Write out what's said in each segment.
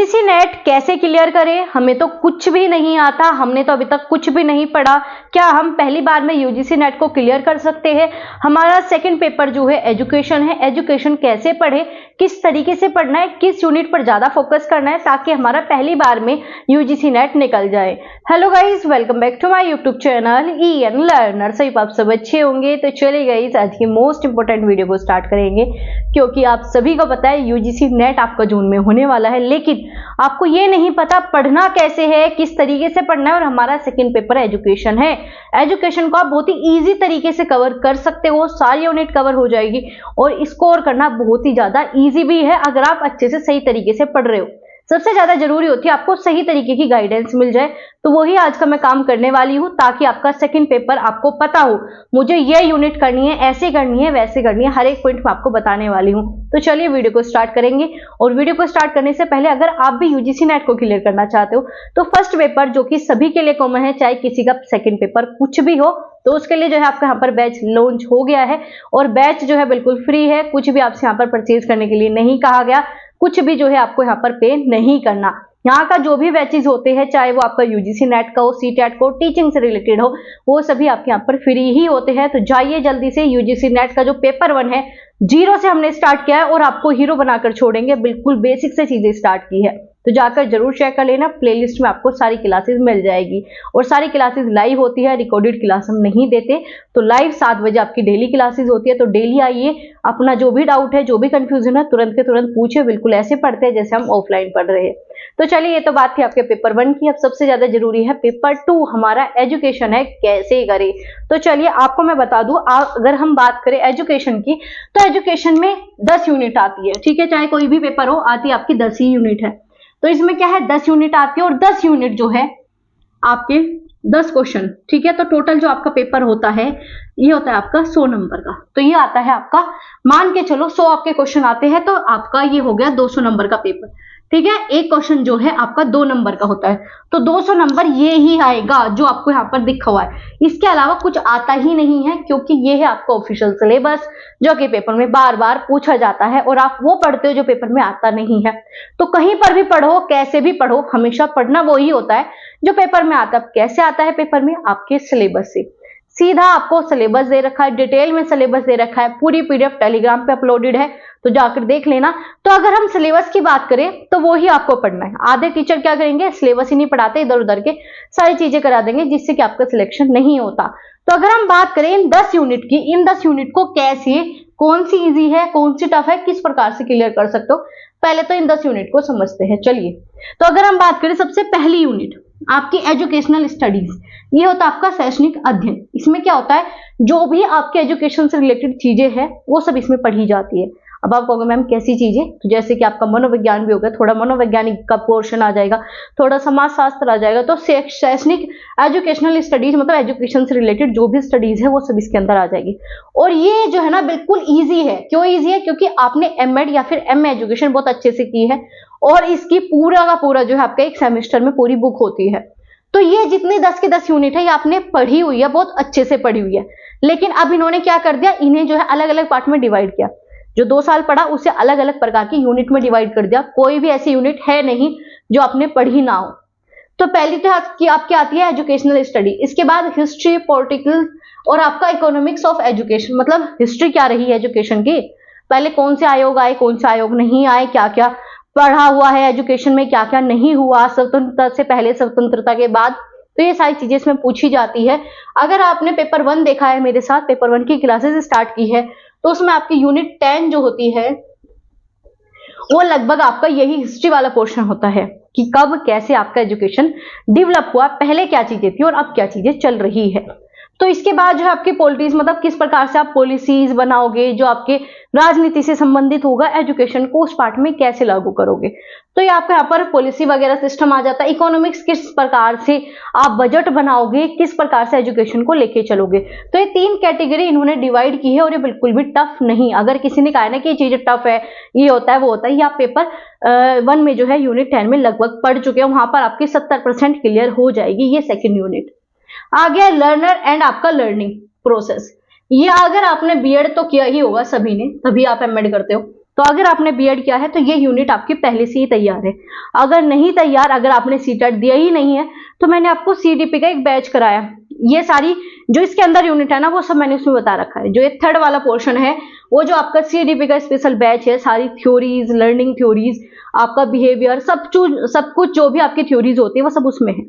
UGC net कैसे clear करें? हमें तो कुछ भी नहीं आता, हमने तो अभी तक कुछ भी नहीं पढ़ा। क्या हम पहली बार में यूजीसी नेट को क्लियर कर सकते हैं? हमारा सेकंड पेपर जो है एजुकेशन है, एजुकेशन कैसे पढ़े, किस तरीके से पढ़ना है, किस यूनिट पर ज्यादा फोकस करना है ताकि हमारा पहली बार में यूजीसी नेट निकल जाए। Hello guys, welcome back to my YouTube channel EN learner. सही आप सब अच्छे होंगे। तो चलिए गाइस, आज की मोस्ट इंपोर्टेंट वीडियो को स्टार्ट करेंगे, क्योंकि आप सभी को पता है यूजीसी नेट आपका जून में होने वाला है, लेकिन आपको ये नहीं पता पढ़ना कैसे है, किस तरीके से पढ़ना है। और हमारा सेकंड पेपर एजुकेशन है। एजुकेशन को आप बहुत ही इजी तरीके से कवर कर सकते हो, सारी यूनिट कवर हो जाएगी और स्कोर करना बहुत ही ज्यादा इजी भी है अगर आप अच्छे से सही तरीके से पढ़ रहे हो। सबसे ज्यादा जरूरी होती है आपको सही तरीके की गाइडेंस मिल जाए, तो वही आज का मैं काम करने वाली हूं ताकि आपका सेकंड पेपर आपको पता हो मुझे ये यूनिट करनी है, ऐसे करनी है, वैसे करनी है, हर एक पॉइंट मैं आपको बताने वाली हूं। तो चलिए वीडियो को स्टार्ट करेंगे। और वीडियो को स्टार्ट करने से पहले अगर आप भी यूजीसी नेट को क्लियर करना चाहते हो तो फर्स्ट पेपर जो कि सभी के लिए कॉमन है, चाहे किसी का सेकंड पेपर कुछ भी हो, तो उसके लिए जो है आपका यहाँ पर बैच लॉन्च हो गया है। और बैच जो है बिल्कुल फ्री है, कुछ भी आपसे यहाँ पर परचेज करने के लिए नहीं कहा गया, कुछ भी जो है आपको यहाँ पर पे नहीं करना। यहाँ का जो भी बैचेज होते हैं, चाहे वो आपका यूजीसी नेट का हो, सीटेट को, टीचिंग से रिलेटेड हो, वो सभी आपके यहाँ पर फ्री ही होते हैं। तो जाइए जल्दी से, यूजीसी नेट का जो पेपर 1 है, जीरो से हमने स्टार्ट किया है और आपको हीरो बनाकर छोड़ेंगे, बिल्कुल बेसिक से चीजें स्टार्ट की है। तो जाकर जरूर चेक कर लेना, प्लेलिस्ट में आपको सारी क्लासेस मिल जाएगी। और सारी क्लासेस लाइव होती है, रिकॉर्डेड क्लास हम नहीं देते। तो लाइव 7 बजे आपकी डेली क्लासेस होती है। तो डेली आइए, अपना जो भी डाउट है, जो भी कंफ्यूजन है, तुरंत के तुरंत पूछे, बिल्कुल ऐसे पढ़ते हैं जैसे हम ऑफलाइन पढ़ रहे हैं। तो चलिए, ये तो बात थी आपके पेपर 1 की। अब सबसे ज्यादा जरूरी है पेपर 2, हमारा एजुकेशन है, कैसे करें। तो चलिए आपको मैं बता दूं, अगर हम बात करें एजुकेशन की, तो एजुकेशन में 10 यूनिट आती है, ठीक है, चाहे कोई भी पेपर हो, आती है आपकी 10 ही यूनिट है। तो इसमें क्या है, 10 यूनिट आती है और 10 यूनिट जो है आपके 10 क्वेश्चन, ठीक है। तो टोटल जो आपका पेपर होता है, ये होता है आपका 100 नंबर का। तो ये आता है आपका, मान के चलो 100 आपके क्वेश्चन आते हैं, तो आपका ये हो गया 200 नंबर का पेपर, ठीक है। एक क्वेश्चन जो है आपका 2 नंबर का होता है, तो 200 नंबर ये ही आएगा जो आपको यहाँ पर दिखा हुआ है। इसके अलावा कुछ आता ही नहीं है, क्योंकि ये है आपका ऑफिशियल सिलेबस जो कि पेपर में बार बार पूछा जाता है और आप वो पढ़ते हो जो पेपर में आता नहीं है। तो कहीं पर भी पढ़ो, कैसे भी पढ़ो, हमेशा पढ़ना वो ही होता है जो पेपर में आता है। कैसे आता है पेपर में? आपके सिलेबस से। सीधा आपको सिलेबस दे रखा है, डिटेल में सिलेबस दे रखा है, पूरी PDF टेलीग्राम पे अपलोडेड है, तो जाकर देख लेना। तो अगर हम सिलेबस की बात करें तो वो ही आपको पढ़ना है। आधे टीचर क्या करेंगे, सिलेबस ही नहीं पढ़ाते, इधर उधर के सारी चीजें करा देंगे, जिससे कि आपका सिलेक्शन नहीं होता। तो अगर हम बात करें इन 10 यूनिट की, इन 10 यूनिट को कैसे, कौन सी इजी है, कौन सी टफ है, किस प्रकार से क्लियर कर सकते हो, पहले तो इन 10 यूनिट को समझते हैं। चलिए, तो अगर हम बात करें सबसे पहली यूनिट आपकी एजुकेशनल स्टडीज, ये होता है आपका शैक्षणिक अध्ययन। इसमें क्या होता है, जो भी आपके एजुकेशन से रिलेटेड चीजें हैं वो सब इसमें पढ़ी जाती है। अब आप कहोगे मैम कैसी चीजें, तो जैसे कि आपका मनोविज्ञान भी होगा, थोड़ा मनोवैज्ञानिक का पोर्शन आ जाएगा, थोड़ा समाजशास्त्र आ जाएगा। तो शैक्षणिक एजुकेशनल स्टडीज मतलब एजुकेशन से रिलेटेड जो भी स्टडीज है वो सब इसके अंदर आ जाएगी। और ये जो है ना बिल्कुल ईजी है। क्यों ईजी है? क्योंकि आपने MEd या फिर MA एजुकेशन बहुत अच्छे से की है और इसकी पूरा का पूरा जो है आपका एक सेमेस्टर में पूरी बुक होती है। तो ये जितनी 10 की 10 यूनिट है, ये आपने पढ़ी हुई है, बहुत अच्छे से पढ़ी हुई है। लेकिन अब इन्होंने क्या कर दिया, इन्हें जो है अलग अलग पार्ट में डिवाइड किया। जो 2 साल पढ़ा उसे अलग अलग प्रकार की यूनिट में डिवाइड कर दिया। कोई भी ऐसी यूनिट है नहीं जो आपने पढ़ी ना हो। तो पहली तो आपकी आती है एजुकेशनल स्टडी, इसके बाद हिस्ट्री, पॉलिटिकल और आपका इकोनॉमिक्स ऑफ एजुकेशन, मतलब हिस्ट्री क्या रही है एजुकेशन की, पहले कौन से आयोग आए, कौन से आयोग नहीं आए, क्या क्या पढ़ा हुआ है एजुकेशन में, क्या क्या नहीं हुआ, स्वतंत्रता से पहले, स्वतंत्रता के बाद। तो ये सारी चीजें इसमें पूछी जाती है। अगर आपने पेपर 1 देखा है मेरे साथ, पेपर 1 की क्लासेस स्टार्ट की है, तो उसमें आपकी यूनिट 10 जो होती है वो लगभग आपका यही हिस्ट्री वाला पोर्शन होता है कि कब कैसे आपका एजुकेशन डेवलप हुआ, पहले क्या चीजें थी और अब क्या चीजें चल रही है। तो इसके बाद जो है आपकी पॉलिटिक्स, मतलब किस प्रकार से आप पॉलिसीज बनाओगे, जो आपके राजनीति से संबंधित होगा, एजुकेशन को उस पार्ट में कैसे लागू करोगे। तो ये आपका यहाँ पर पॉलिसी वगैरह सिस्टम आ जाता है। इकोनॉमिक्स, किस प्रकार से आप बजट बनाओगे, किस प्रकार से एजुकेशन को लेके चलोगे। तो ये 3 कैटेगरी इन्होंने डिवाइड की है और ये बिल्कुल भी टफ नहीं। अगर किसी ने कहा ना कि ये चीज टफ है, ये होता है, वो होता है, ये आप पेपर 1 में जो है यूनिट 10 में लगभग पढ़ चुके हैं, वहां पर आपकी 70% क्लियर हो जाएगी। ये सेकेंड यूनिट आ गया। लर्नर एंड आपका लर्निंग प्रोसेस, ये अगर आपने बीएड तो किया ही होगा सभी ने, तभी आप MEd करते हो। तो अगर आपने बीएड किया है तो ये यूनिट आपकी पहले से ही तैयार है। अगर नहीं तैयार, अगर आपने सीटेट दिया ही नहीं है, तो मैंने आपको सीडीपी का एक बैच कराया। ये सारी जो इसके अंदर यूनिट है ना, वो सब मैंने उसमें बता रखा है। जो ये थर्ड वाला पोर्शन है, वो जो आपका सीडीपी का स्पेशल बैच है, सारी थ्योरीज, लर्निंग थ्योरीज, आपका बिहेवियर, सब कुछ जो भी आपकी थ्योरीज होती है वो सब उसमें है।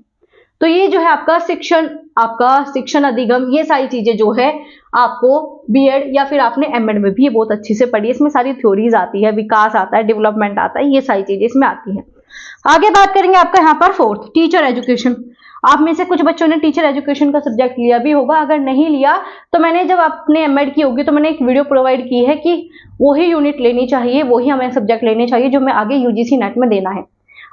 तो ये जो है आपका शिक्षण अधिगम, ये सारी चीजें जो है आपको बीएड या फिर आपने एमएड में भी ये बहुत अच्छे से पढ़ी है। इसमें सारी थ्योरीज आती है, विकास आता है, डेवलपमेंट आता है, ये सारी चीजें इसमें आती है। आगे बात करेंगे आपका यहाँ पर फोर्थ, टीचर एजुकेशन। आप में से कुछ बच्चों ने टीचर एजुकेशन का सब्जेक्ट लिया भी होगा। अगर नहीं लिया तो मैंने, जब आपने एमएड की होगी तो मैंने एक वीडियो प्रोवाइड की है कि वही यूनिट लेनी चाहिए, वही हमें सब्जेक्ट लेने चाहिए जो मैं आगे यूजीसी नेट में देना है।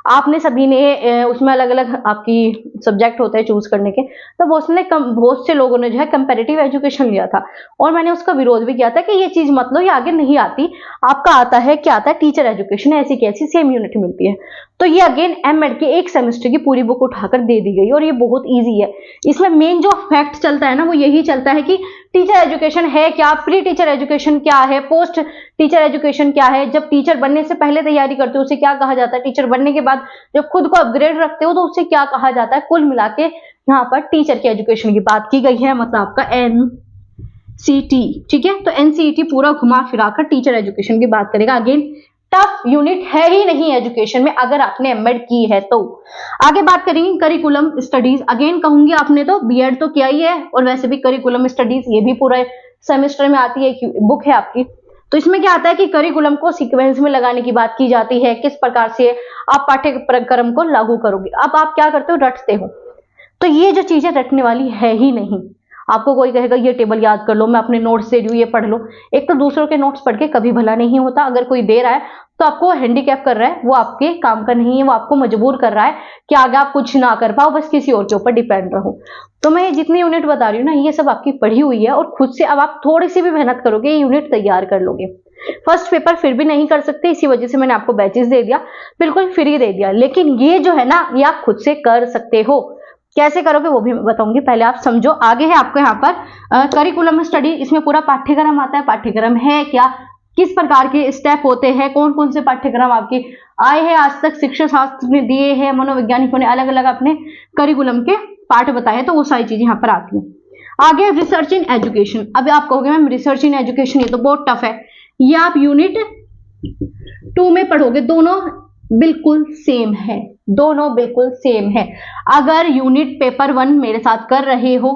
आपने सभी ने उसमें अलग अलग आपकी सब्जेक्ट होते हैं चूज करने के, तो बहुत से लोगों ने जो है कंपैरेटिव एजुकेशन लिया था और मैंने उसका विरोध भी किया था कि ये चीज मत लो, ये आगे नहीं आती। आपका आता है, क्या आता है, टीचर एजुकेशन, ऐसी की ऐसी सेम यूनिट मिलती है। तो ये अगेन एमएड के एक सेमेस्टर की पूरी बुक उठाकर दे दी गई और ये बहुत ईजी है। इसमें मेन जो फैक्ट चलता है ना, वो यही चलता है कि टीचर एजुकेशन है क्या, प्री टीचर एजुकेशन क्या है, पोस्ट टीचर एजुकेशन क्या है, जब टीचर बनने से पहले तैयारी करते हो उसे क्या कहा जाता है, टीचर बनने के बाद जब खुद को अपग्रेड रखते हो तो उसे क्या कहा जाता है। कुल मिला के यहाँ पर टीचर की एजुकेशन की बात की गई है, मतलब आपका एनसीटी, ठीक है। तो एनसीटी पूरा घुमा फिराकर टीचर एजुकेशन की बात करेगा। अगेन टफ यूनिट है ही नहीं एजुकेशन में, अगर आपने एमएड की है तो। आगे बात करेंगे करिकुलम स्टडीज। अगेन कहूंगी, आपने तो बीएड तो किया ही है और वैसे भी करिकुलम स्टडीज ये भी पूरे सेमेस्टर में आती है, बुक है आपकी। तो इसमें क्या आता है कि करिकुलम को सीक्वेंस में लगाने की बात की जाती है, किस प्रकार से आप पाठ्यक्रम को लागू करोगे। अब आप क्या करते हो, रटते हो। तो ये जो चीजें रटने वाली है ही नहीं। आपको कोई कहेगा ये टेबल याद कर लो, मैं अपने नोट्स दे रही हूँ, ये पढ़ लो। एक तो दूसरों के नोट्स पढ़ के कभी भला नहीं होता। अगर कोई दे रहा है तो आपको हैंडीकैप कर रहा है, वो आपके काम का नहीं है, वो आपको मजबूर कर रहा है कि आगे आप कुछ ना कर पाओ, बस किसी और के ऊपर डिपेंड रहो। तो मैं ये जितनी यूनिट बता रही हूँ ना, ये सब आपकी पढ़ी हुई है और खुद से अब आप थोड़ी सी भी मेहनत करोगे, ये यूनिट तैयार कर लोगे। फर्स्ट पेपर फिर भी नहीं कर सकते, इसी वजह से मैंने आपको बैचेस दे दिया, बिल्कुल फ्री दे दिया। लेकिन ये जो है ना, ये आप खुद से कर सकते हो। कैसे करोगे वो भी मैं बताऊंगी, पहले आप समझो। आगे है आपको यहाँ पर करिकुलम स्टडी, इसमें पूरा पाठ्यक्रम आता है। पाठ्यक्रम है क्या, किस प्रकार के स्टेप होते हैं, कौन कौन से पाठ्यक्रम आपके आए हैं आज तक, शिक्षा शास्त्र ने दिए हैं, मनोवैज्ञानिकों ने अलग अलग अपने करिकुलम के पार्ट बताए, तो वो सारी चीजें यहाँ पर आती है। आगे रिसर्च इन एजुकेशन। अब आप कहोगे मैम रिसर्च इन एजुकेशन ये तो बहुत टफ है, ये आप यूनिट 2 में पढ़ोगे। दोनों बिल्कुल सेम है, दोनों बिल्कुल सेम है। अगर यूनिट पेपर 1 मेरे साथ कर रहे हो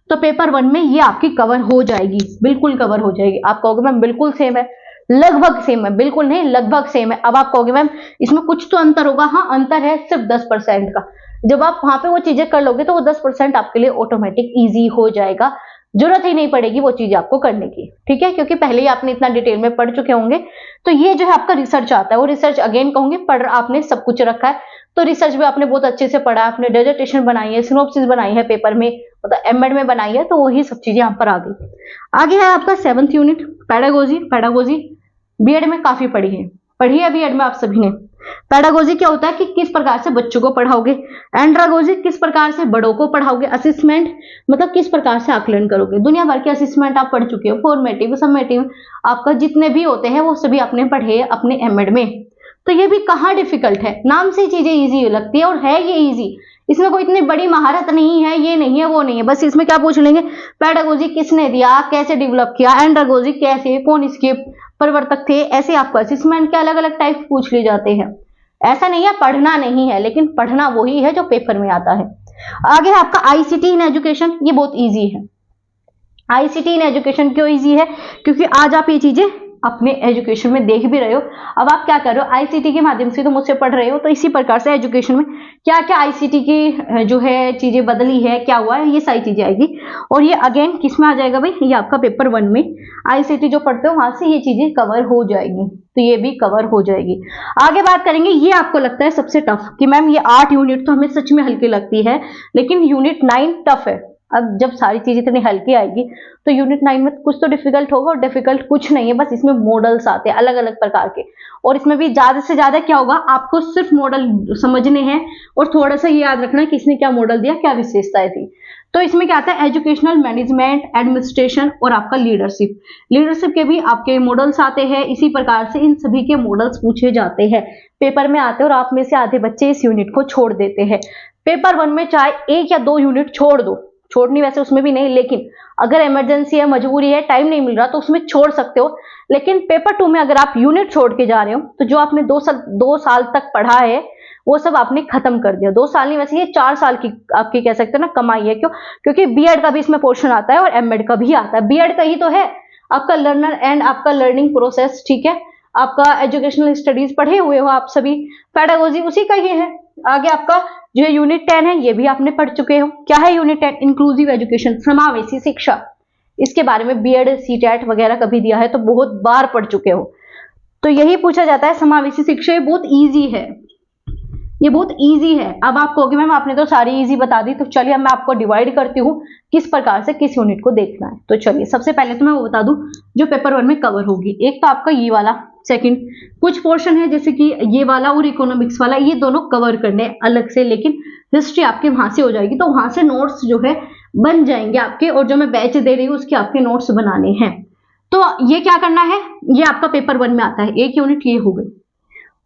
तो पेपर 1 में ये आपकी कवर हो जाएगी, बिल्कुल कवर हो जाएगी। आप कहोगे मैम बिल्कुल सेम है, लगभग सेम है, बिल्कुल नहीं लगभग सेम है। अब आप कहोगे मैम इसमें कुछ तो अंतर होगा। हाँ अंतर है, सिर्फ 10% का। जब आप वहां पे वो चीजें कर लोगे तो वो 10% आपके लिए ऑटोमेटिक ईजी हो जाएगा, जरूरत ही नहीं पड़ेगी वो चीज आपको करने की, ठीक है, क्योंकि पहले ही आपने इतना डिटेल में पढ़ चुके होंगे। तो ये जो है आपका रिसर्च आता है, वो रिसर्च अगेन कहूंगी पढ़ आपने सब कुछ रखा है, तो रिसर्च भी आपने बहुत अच्छे से पढ़ा, आपने डिसर्टेशन बनाई है, सिनॉप्सिस बनाई है पेपर में, मतलब एमएड में बनाई है, तो वही सब चीजें यहाँ पर आ गई। आगे है आपका 7th unit pedagogy. Pedagogy BEd में काफी पढ़ी है बीएड में आप सभी ने। पेडागोजी क्या होता है कि किस प्रकार से बच्चों को पढ़ाओगे, एंड्रागोजी किस प्रकार से बड़ों को पढ़ाओगे, असेसमेंट मतलब किस प्रकार से आकलन करोगे। दुनिया भर के असेसमेंट आप पढ़ चुके हो, फॉर्मेटिव, समेटिव, आपका जितने भी होते हैं वो सभी आपने पढ़े अपने एमएड में। तो ये भी कहाँ डिफिकल्ट है, नाम से चीजें इजी लगती है और है ये इजी। इसमें कोई इतनी बड़ी महारत नहीं है, ये नहीं है वो नहीं है, बस इसमें क्या पूछ लेंगे, पेडागोजी किसने दिया, कैसे डेवलप किया, एंड्रागोजी कैसे, कौन इसके प्रवर्तक थे, ऐसे आपको असेसमेंट के अलग अलग टाइप पूछ लिए जाते हैं। ऐसा नहीं है पढ़ना नहीं है, लेकिन पढ़ना वही है जो पेपर में आता है। आगे है आपका आईसीटी इन एजुकेशन। ये बहुत इजी है। आईसीटी इन एजुकेशन क्यों इजी है, क्योंकि आज आप ये चीजें अपने एजुकेशन में देख भी रहे हो। अब आप क्या कर रहे हो, आईसीटी के माध्यम से तो मुझसे पढ़ रहे हो, तो इसी प्रकार से एजुकेशन में क्या क्या आईसीटी की जो है चीजें बदली है, क्या हुआ है, ये सारी चीजें आएगी। और ये अगेन किस में आ जाएगा भाई, ये आपका पेपर 1 में आईसीटी जो पढ़ते हो वहां से ये चीजें कवर हो जाएगी, तो ये भी कवर हो जाएगी। आगे बात करेंगे, ये आपको लगता है सबसे टफ कि मैम ये 8 यूनिट तो हमें सच में हल्की लगती है, लेकिन यूनिट 9 टफ है। अब जब सारी चीज इतनी हल्की आएगी तो यूनिट 9 में कुछ तो डिफिकल्ट होगा, और डिफिकल्ट कुछ नहीं है, बस इसमें मॉडल्स आते हैं अलग अलग प्रकार के, और इसमें भी ज्यादा से ज्यादा क्या होगा, आपको सिर्फ मॉडल समझने हैं और थोड़ा सा ये याद रखना कि इसने क्या मॉडल दिया, क्या विशेषताएं थी। तो इसमें क्या आता है, एजुकेशनल, मैनेजमेंट, एडमिनिस्ट्रेशन और आपका लीडरशिप। लीडरशिप के भी आपके मॉडल्स आते हैं। इसी प्रकार से इन सभी के मॉडल्स पूछे जाते हैं, पेपर में आते हैं, और आप में से आधे बच्चे इस यूनिट को छोड़ देते हैं। पेपर 1 में चाहे 1 या 2 यूनिट छोड़ दो, छोड़नी वैसे उसमें भी नहीं, लेकिन अगर इमरजेंसी है, मजबूरी है, टाइम नहीं मिल रहा तो उसमें छोड़ सकते हो। लेकिन पेपर 2 में अगर आप यूनिट छोड़ के जा रहे हो तो जो आपने 2 साल तक पढ़ा है वो सब आपने खत्म कर दिया। 2 साल नहीं, वैसे ये 4 साल की आपकी कह सकते हो ना कमाई है। क्यों? क्योंकि बीएड का भी इसमें पोर्शन आता है और एमएड का भी आता है। बीएड का ही तो है आपका लर्नर एंड आपका लर्निंग प्रोसेस, ठीक है, आपका एजुकेशनल स्टडीज पढ़े हुए हो आप सभी, पेडागोजी उसी का ही है। आगे आपका जो यूनिट 10 है ये भी आपने पढ़ चुके हो। क्या है यूनिट 10? इंक्लूसिव एजुकेशन, समावेशी शिक्षा। इसके बारे में बीएड, सीटेट वगैरह कभी दिया है तो बहुत बार पढ़ चुके हो। तो यही पूछा जाता है समावेशी शिक्षा। ये बहुत ईजी है, ये बहुत इजी है। अब आप कहोगे मैम आपने तो सारी इजी बता दी, तो चलिए मैं आपको डिवाइड करती हूँ किस प्रकार से किस यूनिट को देखना है। तो चलिए सबसे पहले तो मैं वो बता दूं जो पेपर 1 में कवर होगी। एक तो आपका ये वाला, सेकंड कुछ पोर्शन है जैसे कि ये वाला और इकोनॉमिक्स वाला, ये दोनों कवर करने अलग से, लेकिन हिस्ट्री आपके वहां से हो जाएगी, तो वहां से नोट्स जो है बन जाएंगे आपके, और जो मैं बैच दे रही हूँ उसके आपके नोट्स बनाने हैं। तो ये क्या करना है, ये आपका पेपर 1 में आता है। एक यूनिट ये हो गई।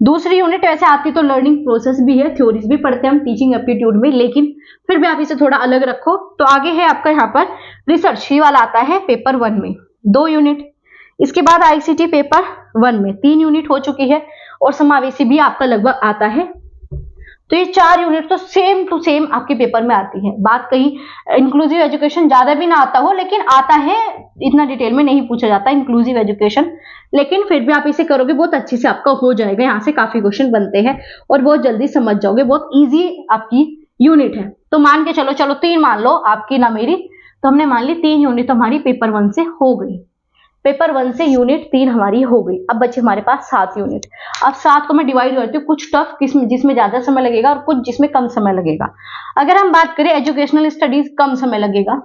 दूसरी यूनिट ऐसे आती तो लर्निंग प्रोसेस भी है, थ्योरीज भी पढ़ते हैं हम टीचिंग एप्टीट्यूड में, लेकिन फिर भी आप इसे थोड़ा अलग रखो। तो आगे है आपका यहाँ पर रिसर्च, ये वाला आता है पेपर 1 में 2 यूनिट। इसके बाद आईसीटी पेपर 1 में 3 यूनिट हो चुकी है, और समावेशी भी आपका लगभग आता है। तो ये 4 यूनिट तो सेम टू सेम आपके पेपर में आती है। बात कहीं इंक्लूसिव एजुकेशन ज्यादा भी ना आता हो, लेकिन आता है, इतना डिटेल में नहीं पूछा जाता इंक्लूसिव एजुकेशन, लेकिन फिर भी आप इसे करोगे बहुत अच्छे से आपका हो जाएगा। यहाँ से काफी क्वेश्चन बनते हैं और बहुत जल्दी समझ जाओगे, बहुत ईजी आपकी यूनिट है। तो मान के चलो 3 मान लो आपकी ना मेरी, तो हमने मान ली 3 यूनिट हमारी पेपर 1 से हो गई। पेपर 1 से यूनिट 3 हमारी हो गई। अब बचे हमारे पास 7 यूनिट। अब 7 को मैं डिवाइड करती हूँ, कुछ टफ जिसमें ज्यादा समय लगेगा और कुछ जिसमें कम समय लगेगा। अगर हम बात करें एजुकेशनल स्टडीज, कम समय लगेगा।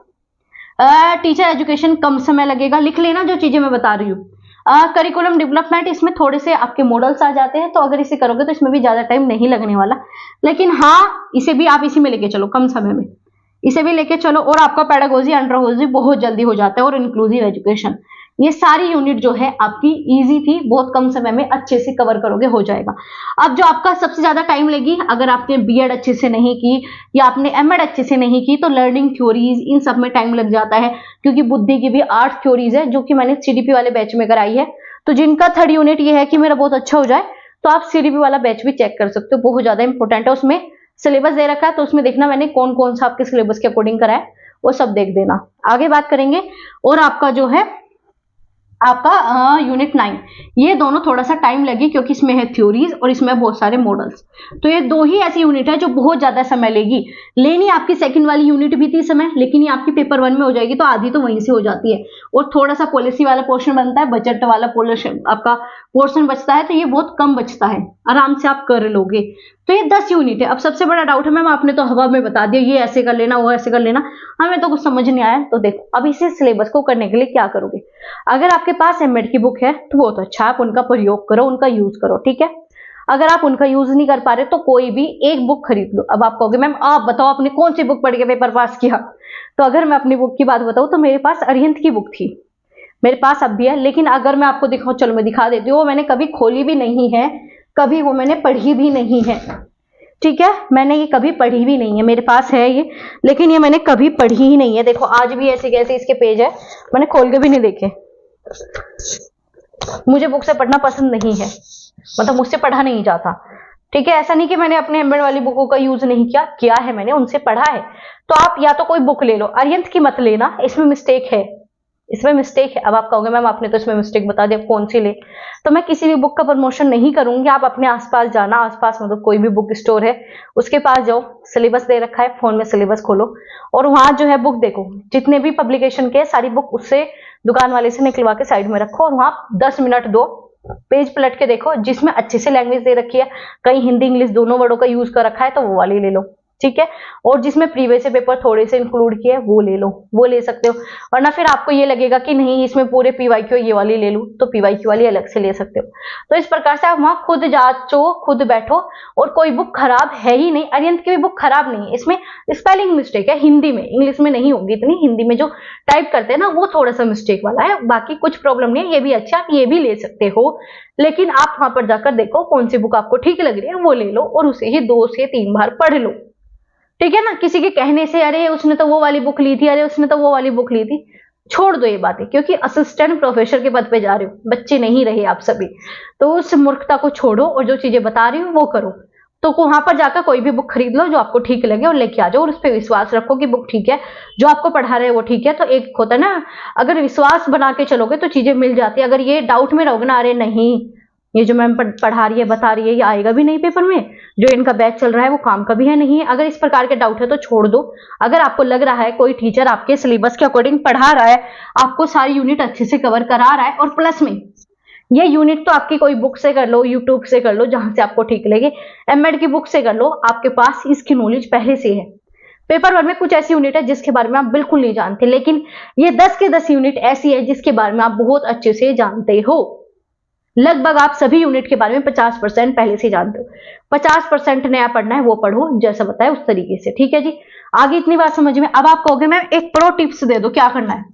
टीचर एजुकेशन कम समय लगेगा। लिख लेना जो चीजें मैं बता रही हूँ। करिकुलम डेवलपमेंट, इसमें थोड़े से आपके मॉडल्स आ जाते हैं, तो अगर इसे करोगे तो इसमें भी ज्यादा टाइम नहीं लगने वाला, लेकिन हाँ इसे भी आप इसी में लेके चलो, कम समय में इसे भी लेके चलो। और आपका पेडागोजी, एंड्रोगोजी बहुत जल्दी हो जाता है, और इंक्लूसिव एजुकेशन, ये सारी यूनिट जो है आपकी इजी थी, बहुत कम समय में अच्छे से कवर करोगे, हो जाएगा। अब जो आपका सबसे ज्यादा टाइम लगी, अगर आपने बीएड अच्छे से नहीं की या आपने एमएड अच्छे से नहीं की, तो लर्निंग थ्योरीज, इन सब में टाइम लग जाता है, क्योंकि बुद्धि की भी 8 थ्योरीज है जो कि मैंने सीडीपी वाले बैच में कराई है। तो जिनका 3rd यूनिट ये है कि मेरा बहुत अच्छा हो जाए, तो आप सीडीपी वाला बैच भी चेक कर सकते हो, बहुत ज्यादा इंपॉर्टेंट है। उसमें सिलेबस दे रखा है, तो उसमें देखना मैंने कौन कौन सा आपके सिलेबस के अकॉर्डिंग कराया, वो सब देख देना। आगे बात करेंगे। और आपका जो है आपका यूनिट 9, ये दोनों थोड़ा सा टाइम लगी, क्योंकि इसमें है थ्योरीज और इसमें बहुत सारे मॉडल्स। तो ये 2 ही ऐसी यूनिट है जो बहुत ज्यादा समय लेनी आपकी सेकंड वाली यूनिट भी थी समय, लेकिन ये आपकी पेपर 1 में हो जाएगी, तो आधी तो वहीं से हो जाती है। और थोड़ा सा पॉलिसी वाला पोर्शन बनता है, बजट वाला पोर्शन आपका पोर्शन बचता है, तो ये बहुत कम बचता है, आराम से आप कर लोगे। तो ये 10 यूनिट है। अब सबसे बड़ा डाउट है मैम आपने तो हवा में बता दिया, ये ऐसे कर लेना, वो ऐसे कर लेना, हमें तो कुछ समझ नहीं आया। तो देखो अब इसे सिलेबस को करने के लिए क्या करोगे। अगर आपके पास एमएड की बुक है तो बहुत अच्छा, आप उनका प्रयोग करो, उनका यूज करो, ठीक है। अगर आप उनका यूज नहीं कर पा रहे तो कोई भी एक बुक खरीद लो। अब आप कहोगे मैम आप बताओ आपने कौन सी बुक पढ़ के पेपर पास किया। तो अगर मैं अपनी बुक की बात बताऊं तो मेरे पास अरिहंत की बुक थी, मेरे पास अब भी है, लेकिन अगर मैं आपको दिखाऊं, चलो मैं दिखा देती हूँ, वो मैंने कभी खोली भी नहीं है, कभी वो मैंने पढ़ी भी नहीं है, ठीक है। मैंने ये कभी पढ़ी भी नहीं है, मेरे पास है ये, लेकिन ये मैंने कभी पढ़ी ही नहीं है। देखो आज भी ऐसे कैसे इसके पेज है, मैंने खोल के भी नहीं देखे। मुझे बुक से पढ़ना पसंद नहीं है, मतलब मुझसे पढ़ा नहीं जाता, ठीक है। ऐसा नहीं कि मैंने अपने एमएड वाली बुकों का यूज नहीं किया है, मैंने उनसे पढ़ा है। तो आप या तो कोई बुक ले लो, अरिहंत की मत लेना, इसमें मिस्टेक है, इसमें मिस्टेक है। अब आप कहोगे मैम आपने तो इसमें मिस्टेक बता दी, कौन सी ले। तो मैं किसी भी बुक का प्रमोशन नहीं करूंगी, आप अपने आसपास जाना, आसपास मतलब कोई भी बुक स्टोर है उसके पास जाओ, सिलेबस दे रखा है, फोन में सिलेबस खोलो और वहां जो है बुक देखो, जितने भी पब्लिकेशन के सारी बुक उससे दुकान वाले से निकलवा के साइड में रखो, और वहां 10 मिनट दो, पेज पलट के देखो, जिसमें अच्छे से लैंग्वेज दे रखी है, कहीं हिंदी इंग्लिश दोनों वर्डों का यूज कर रखा है तो वो वाली ले लो, ठीक है। और जिसमें प्रीवियस पेपर थोड़े से इंक्लूड किए वो ले लो, वो ले सकते हो। वरना फिर आपको ये लगेगा कि नहीं इसमें पूरे पीवाईक्यू ये वाली ले लूं, तो पीवाईक्यू वाली अलग से ले सकते हो। तो इस प्रकार से आप वहां खुद जांचो, खुद बैठो। और कोई बुक खराब है ही नहीं, अरिहंत की भी बुक खराब नहीं है, इसमें स्पेलिंग मिस्टेक है हिंदी में, इंग्लिश में नहीं होगी इतनी। हिंदी में जो टाइप करते हैं ना वो थोड़ा सा मिस्टेक वाला है, बाकी कुछ प्रॉब्लम नहीं है। ये भी अच्छा, आप ये भी ले सकते हो, लेकिन आप वहां पर जाकर देखो कौन सी बुक आपको ठीक लग रही है वो ले लो और उसे ही 2 से 3 बार पढ़ लो, ठीक है ना। किसी के कहने से अरे उसने तो वो वाली बुक ली थी, अरे उसने तो वो वाली बुक ली थी, छोड़ दो ये बातें, क्योंकि असिस्टेंट प्रोफेसर के पद पे जा रहे हो, बच्चे नहीं रहे आप सभी। तो उस मूर्खता को छोड़ो और जो चीजें बता रही हो वो करो। तो वहां पर जाकर कोई भी बुक खरीद लो जो आपको ठीक लगे और लेके आ जाओ, और उस पर विश्वास रखो कि बुक ठीक है, जो आपको पढ़ा रहे हैं वो ठीक है। तो एक होता है ना, अगर विश्वास बना के चलोगे तो चीजें मिल जाती है। अगर ये डाउट में रहोगे ना, अरे नहीं ये जो मैम पढ़ा रही है बता रही है ये आएगा भी नहीं पेपर में, जो इनका बैच चल रहा है वो काम का भी है नहीं है, अगर इस प्रकार के डाउट है तो छोड़ दो। अगर आपको लग रहा है कोई टीचर आपके सिलेबस के अकॉर्डिंग पढ़ा रहा है, आपको सारी यूनिट अच्छे से कवर करा रहा है, और प्लस में ये यूनिट तो आपकी कोई बुक से कर लो, यूट्यूब से कर लो, जहां से आपको ठीक लगे, एमएड की बुक से कर लो, आपके पास इसकी नॉलेज पहले से है। पेपर 1 में कुछ ऐसी यूनिट है जिसके बारे में आप बिल्कुल नहीं जानते, लेकिन ये 10 के 10 यूनिट ऐसी है जिसके बारे में आप बहुत अच्छे से जानते हो। लगभग आप सभी यूनिट के बारे में 50% पहले से जानते हो। 50% नया पढ़ना है वो पढ़ो जैसा बताया उस तरीके से, ठीक है जी। आगे इतनी बात समझ में। अब आप कहोगे मैम एक प्रो टिप्स दे दो, क्या करना है?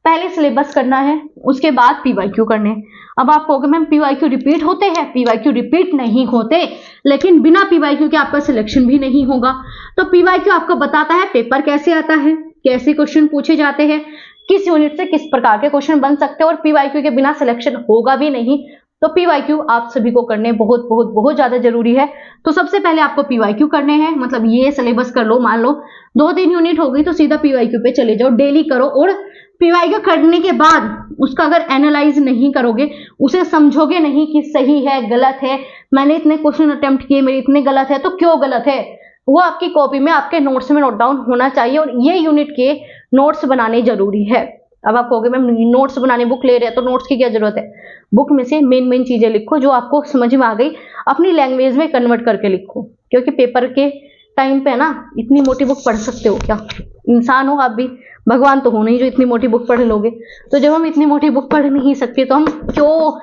पहले सिलेबस करना है, उसके बाद पीवाईक्यू करने हैं। अब आप कहोगे मैम पीवाईक्यू रिपीट होते हैं? पीवाईक्यू रिपीट नहीं होते, लेकिन बिना पीवाईक्यू के आपका सिलेक्शन भी नहीं होगा। तो पीवाईक्यू आपको बताता है पेपर कैसे आता है, कैसे क्वेश्चन पूछे जाते हैं, किस यूनिट से किस प्रकार के क्वेश्चन बन सकते हैं, और पीवाईक्यू के बिना सिलेक्शन होगा भी नहीं। तो पीवाईक्यू आप सभी को करने बहुत बहुत बहुत ज्यादा जरूरी है। तो सबसे पहले आपको पीवाईक्यू करने हैं, मतलब ये सिलेबस कर लो, मान लो 2-3 यूनिट हो गई तो सीधा पीवाईक्यू पे चले जाओ, डेली करो। और पीवाईक्यू करने के बाद उसका अगर एनालाइज नहीं करोगे, उसे समझोगे नहीं कि सही है गलत है, मैंने इतने क्वेश्चन अटेम्प्ट किए मेरे इतने गलत है तो क्यों गलत है, वो आपकी कॉपी में आपके नोट्स में नोट डाउन होना चाहिए। और ये यूनिट के नोट्स बनाने जरूरी है। अब आप कहोगे मैम नोट्स बनाने बुक ले रहे हैं तो नोट्स की क्या जरूरत है? बुक में से मेन चीजें लिखो जो आपको समझ में आ गई, अपनी लैंग्वेज में कन्वर्ट करके लिखो, क्योंकि पेपर के टाइम पे ना इतनी मोटी बुक पढ़ सकते हो क्या? इंसान हो आप भी, भगवान तो हो नहीं जो इतनी मोटी बुक पढ़ लोगे। तो जब हम इतनी मोटी बुक पढ़ नहीं सकते तो हम क्यों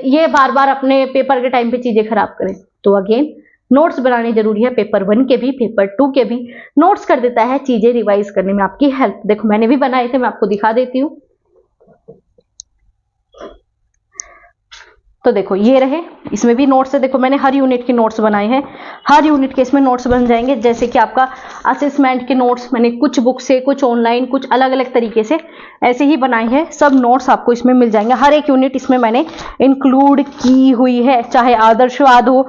ये बार बार अपने पेपर के टाइम पे चीजें खराब करें? तो अगेन नोट्स बनाने जरूरी है, पेपर 1 के भी पेपर 2 के भी। नोट्स कर देता है चीजें रिवाइज करने में आपकी हेल्प। देखो मैंने भी बनाए थे, मैं आपको दिखा देती हूँ। तो देखो ये रहे, इसमें भी नोट्स है। देखो मैंने हर यूनिट के नोट्स बनाए हैं, हर यूनिट के इसमें नोट्स बन जाएंगे। जैसे कि आपका असेसमेंट के नोट्स मैंने कुछ बुक से, कुछ ऑनलाइन, कुछ अलग अलग तरीके से ऐसे ही बनाए हैं। सब नोट्स आपको इसमें मिल जाएंगे, हर एक यूनिट इसमें मैंने इंक्लूड की हुई है, चाहे आदर्शवाद हो,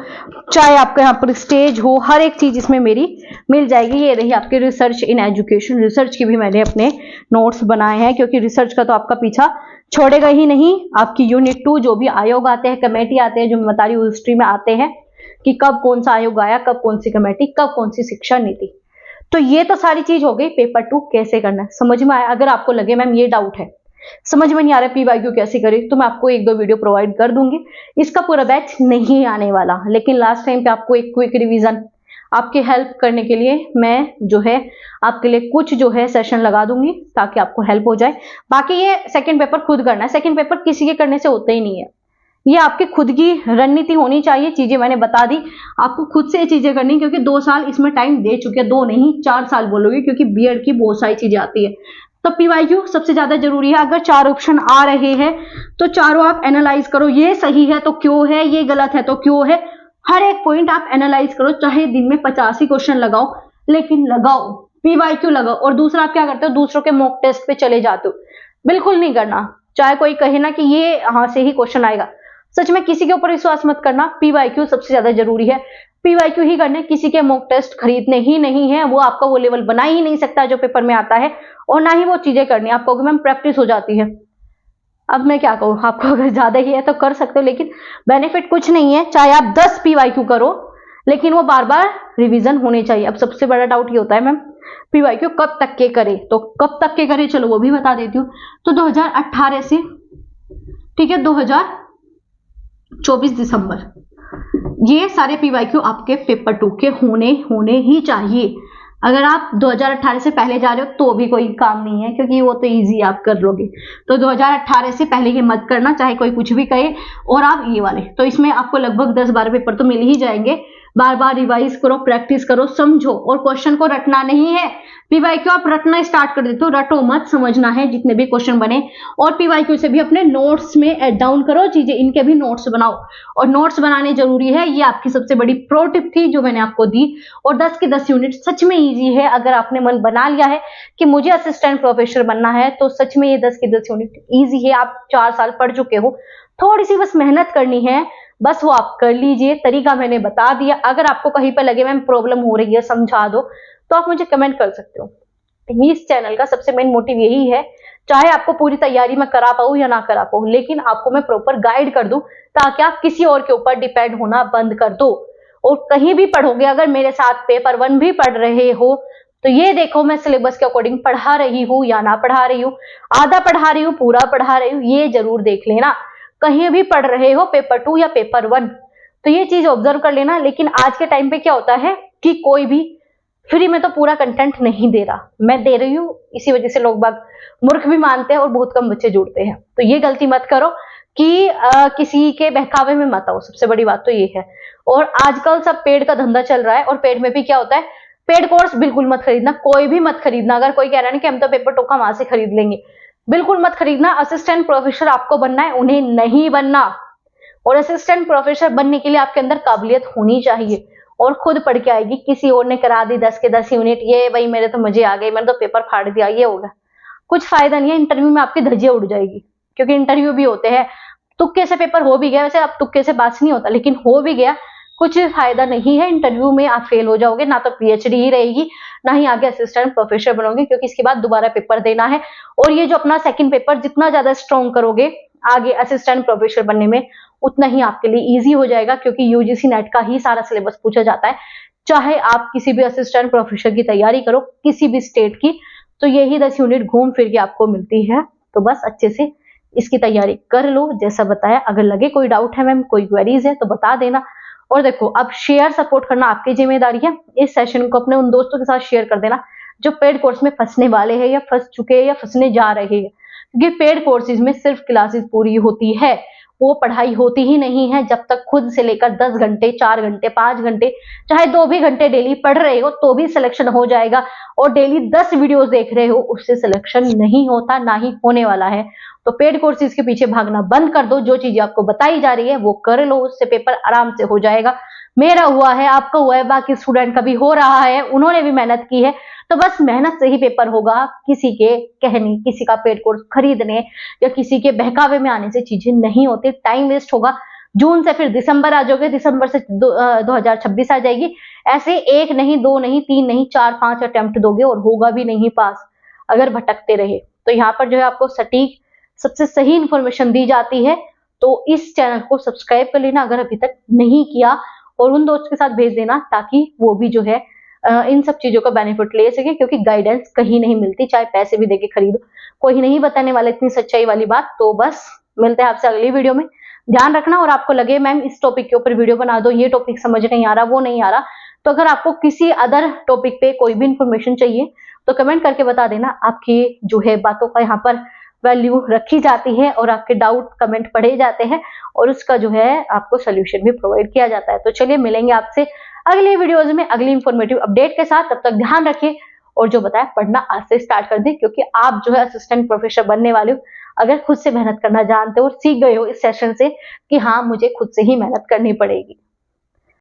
चाहे आपके यहाँ पर स्टेज हो, हर एक चीज इसमें मेरी मिल जाएगी। ये रही आपकी रिसर्च इन एजुकेशन, रिसर्च की भी मैंने अपने नोट्स बनाए हैं, क्योंकि रिसर्च का तो आपका पीछा छोड़ेगा ही नहीं। आपकी यूनिट 2 जो भी आयोग आते हैं, कमेटी आते हैं, जो मैं बता रही हूँ हिस्ट्री में आते हैं कि कब कौन सा आयोग आया, कब कौन सी कमेटी, कब कौन सी शिक्षा नीति। तो ये तो सारी चीज हो गई। पेपर 2 कैसे करना है समझ में आया? अगर आपको लगे मैम ये डाउट है, समझ में नहीं आ रहा पीवाईक्यू कैसे करें, तो मैं आपको 1-2 वीडियो प्रोवाइड कर दूंगी। इसका पूरा बैच नहीं आने वाला, लेकिन लास्ट टाइम पे आपको एक क्विक रिवीजन आपकी हेल्प करने के लिए मैं जो है आपके लिए कुछ जो है सेशन लगा दूंगी, ताकि आपको हेल्प हो जाए। बाकी ये सेकंड पेपर खुद करना है, सेकंड पेपर किसी के करने से होता ही नहीं है। ये आपकी खुद की रणनीति होनी चाहिए। चीजें मैंने बता दी, आपको खुद से ये चीजें करनी, क्योंकि 2 साल इसमें टाइम दे चुके हैं, 2 नहीं 4 साल बोलोगे, क्योंकि बीएड की बहुत सारी चीजें आती है। तो पीवाईक्यू सबसे ज्यादा जरूरी है। अगर 4 ऑप्शन आ रहे हैं तो चारों आप एनालाइज करो, ये सही है तो क्यों है, ये गलत है तो क्यों है, हर एक पॉइंट आप एनालाइज करो। चाहे दिन में 50 ही क्वेश्चन लगाओ, लेकिन लगाओ, पीवाईक्यू लगाओ। और दूसरा आप क्या करते हो, दूसरों के मॉक टेस्ट पे चले जाते हो, बिल्कुल नहीं करना। चाहे कोई कहे ना कि ये यहाँ से ही क्वेश्चन आएगा, सच में किसी के ऊपर विश्वास मत करना। पीवाईक्यू सबसे ज्यादा जरूरी है, पीवाईक्यू ही करने, किसी के मॉक टेस्ट खरीदने ही नहीं है। वो आपका वो लेवल बना ही नहीं सकता जो पेपर में आता है, और ना ही वो चीजें करनी। आप कहोगे मैम प्रैक्टिस हो जाती है, अब मैं क्या कहूँ आपको, अगर ज्यादा ही है तो कर सकते हो, लेकिन बेनिफिट कुछ नहीं है। चाहे आप 10 पीवाईक्यू करो, लेकिन वो बार बार रिवीजन होने चाहिए। अब सबसे बड़ा डाउट ये होता है मैम पीवाईक्यू कब तक के करे, तो कब तक के करे चलो वो भी बता देती हूँ। तो 2018 से, ठीक है, 2024 दिसंबर, ये सारे पीवाईक्यू आपके पेपर 2 के होने ही चाहिए। अगर आप 2018 से पहले जा रहे हो तो भी कोई काम नहीं है, क्योंकि वो तो इजी आप कर लोगे। तो 2018 से पहले ये मत करना, चाहे कोई कुछ भी कहे। और आप ये वाले, तो इसमें आपको लगभग 10-12 पेपर तो मिल ही जाएंगे। बार बार रिवाइज करो, प्रैक्टिस करो, समझो, और क्वेश्चन को रटना नहीं है। पीवाईक्यू आप रटना स्टार्ट कर देते हो, रटो मत, समझना है जितने भी क्वेश्चन बने। और पीवाईक्यू से भी अपने नोट्स में ऐड डाउन करो चीजें, इनके भी नोट्स बनाओ। और नोट्स बनाने जरूरी है, ये आपकी सबसे बड़ी प्रो टिप थी जो मैंने आपको दी। और 10 के 10 यूनिट सच में इजी है। अगर आपने मन बना लिया है कि मुझे असिस्टेंट प्रोफेसर बनना है, तो सच में ये 10 के 10 यूनिट इजी है। आप 4 साल पढ़ चुके हो, थोड़ी सी बस मेहनत करनी है, बस वो आप कर लीजिए। तरीका मैंने बता दिया। अगर आपको कहीं पर लगे मैम प्रॉब्लम हो रही है, समझा दो, तो आप मुझे कमेंट कर सकते हो। इस चैनल का सबसे मेन मोटिव यही है, चाहे आपको पूरी तैयारी मैं करा पाऊं या ना करा पाऊं, लेकिन आपको मैं प्रॉपर गाइड कर दूं, ताकि आप किसी और के ऊपर डिपेंड होना बंद कर दो। और कहीं भी पढ़ोगे, अगर मेरे साथ पेपर 1 भी पढ़ रहे हो, तो ये देखो मैं सिलेबस के अकॉर्डिंग पढ़ा रही हूँ या ना पढ़ा रही हूँ, आधा पढ़ा रही हूँ, पूरा पढ़ा रही हूँ, ये जरूर देख लेना। कहीं भी पढ़ रहे हो पेपर 2 या पेपर 1, तो ये चीज ऑब्जर्व कर लेना। लेकिन आज के टाइम पे क्या होता है कि कोई भी फ्री में तो पूरा कंटेंट नहीं दे रहा, मैं दे रही हूँ, इसी वजह से लोग बाग मूर्ख भी मानते हैं और बहुत कम बच्चे जुड़ते हैं। तो ये गलती मत करो कि किसी के बहकावे में मत आओ, सबसे बड़ी बात तो ये है। और आजकल सब पेड का धंधा चल रहा है, और पेड में भी क्या होता है, पेड कोर्स बिल्कुल मत खरीदना, कोई भी मत खरीदना। अगर कोई कह रहा है कि हम तो पेपर 2 का वहां से खरीद लेंगे, बिल्कुल मत खरीदना। असिस्टेंट प्रोफेसर आपको बनना है, उन्हें नहीं बनना। और असिस्टेंट प्रोफेसर बनने के लिए आपके अंदर काबिलियत होनी चाहिए, और खुद पढ़ के आएगी। किसी और ने करा दी 10 के 10 यूनिट, ये भाई मेरे तो मजे आ गए, मैंने तो पेपर फाड़ दिया, ये होगा, कुछ फायदा नहीं है। इंटरव्यू में आपकी धज्जियां उड़ जाएगी, क्योंकि इंटरव्यू भी होते हैं, तुक्के से पेपर हो भी गया, वैसे अब तुक्के से बात नहीं होता, लेकिन हो भी गया, कुछ फायदा नहीं है। इंटरव्यू में आप फेल हो जाओगे, ना तो पीएचडी ही रहेगी, ना ही आगे असिस्टेंट प्रोफेसर बनोगे, क्योंकि इसके बाद दोबारा पेपर देना है। और ये जो अपना सेकंड पेपर जितना ज्यादा स्ट्रॉन्ग करोगे आगे असिस्टेंट प्रोफेसर बनने में, उतना ही आपके लिए इजी हो जाएगा, क्योंकि यूजीसी नेट का ही सारा सिलेबस पूछा जाता है। चाहे आप किसी भी असिस्टेंट प्रोफेसर की तैयारी करो, किसी भी स्टेट की, तो यही 10 यूनिट घूम फिर के आपको मिलती है। तो बस अच्छे से इसकी तैयारी कर लो, जैसा बताया। अगर लगे कोई डाउट है मैम, कोई क्वेरीज है, तो बता देना। और देखो, अब शेयर सपोर्ट करना आपकी जिम्मेदारी है। इस सेशन को अपने उन दोस्तों के साथ शेयर कर देना जो पेड कोर्स में फंसने वाले हैं, या फंस चुके हैं, या फंसने जा रहे हैं। क्योंकि पेड कोर्सेज में सिर्फ क्लासेस पूरी होती है, वो पढ़ाई होती ही नहीं है। जब तक खुद से लेकर 10 घंटे, 4 घंटे, 5 घंटे, चाहे 2 भी घंटे डेली पढ़ रहे हो, तो भी सिलेक्शन हो जाएगा। और डेली 10 वीडियोस देख रहे हो, उससे सिलेक्शन नहीं होता, ना ही होने वाला है। तो पेड कोर्सेज के पीछे भागना बंद कर दो, जो चीजें आपको बताई जा रही है वो कर लो, उससे पेपर आराम से हो जाएगा। मेरा हुआ है, आपका हुआ है, बाकी स्टूडेंट का भी हो रहा है, उन्होंने भी मेहनत की है। तो बस मेहनत से ही पेपर होगा, किसी के कहने, किसी का पेड कोर्स खरीदने या किसी के बहकावे में आने से चीजें नहीं होती। टाइम वेस्ट होगा। जून से फिर दिसंबर आ जाओगे, दिसंबर से 2026 आ जाएगी। ऐसे 1 नहीं, 2 नहीं, 3 नहीं, 4-5 अटेम्प्ट दोगे और होगा भी नहीं पास, अगर भटकते रहे। तो यहाँ पर जो है आपको सटीक सबसे सही इंफॉर्मेशन दी जाती है। तो इस चैनल को सब्सक्राइब कर लेना अगर अभी तक नहीं किया, और उन दोस्त के साथ भेज देना, ताकि वो भी जो है इन सब चीजों का बेनिफिट ले सके। क्योंकि गाइडेंस कहीं नहीं मिलती, चाहे पैसे भी देके खरीदो, कोई नहीं बताने वाला इतनी सच्चाई वाली बात। तो बस मिलते हैं आपसे अगली वीडियो में। ध्यान रखना, और आपको लगे मैम इस टॉपिक के ऊपर वीडियो बना दो, ये टॉपिक समझ नहीं आ रहा, वो नहीं आ रहा, तो अगर आपको किसी अदर टॉपिक पे कोई भी इंफॉर्मेशन चाहिए, तो कमेंट करके बता देना। आपकी जो है बातों का यहाँ पर वैल्यू रखी जाती है, और आपके डाउट कमेंट पढ़े जाते हैं, और उसका जो है आपको सोल्यूशन भी प्रोवाइड किया जाता है। तो चलिए मिलेंगे आपसे अगली वीडियोज में अगली इंफॉर्मेटिव अपडेट के साथ। तब तक ध्यान रखिए, और जो बताया पढ़ना आज से स्टार्ट कर दे, क्योंकि आप जो है असिस्टेंट प्रोफेसर बनने वाले हो। अगर खुद से मेहनत करना जानते हो और सीख गए हो इस सेशन से कि हाँ मुझे खुद से ही मेहनत करनी पड़ेगी।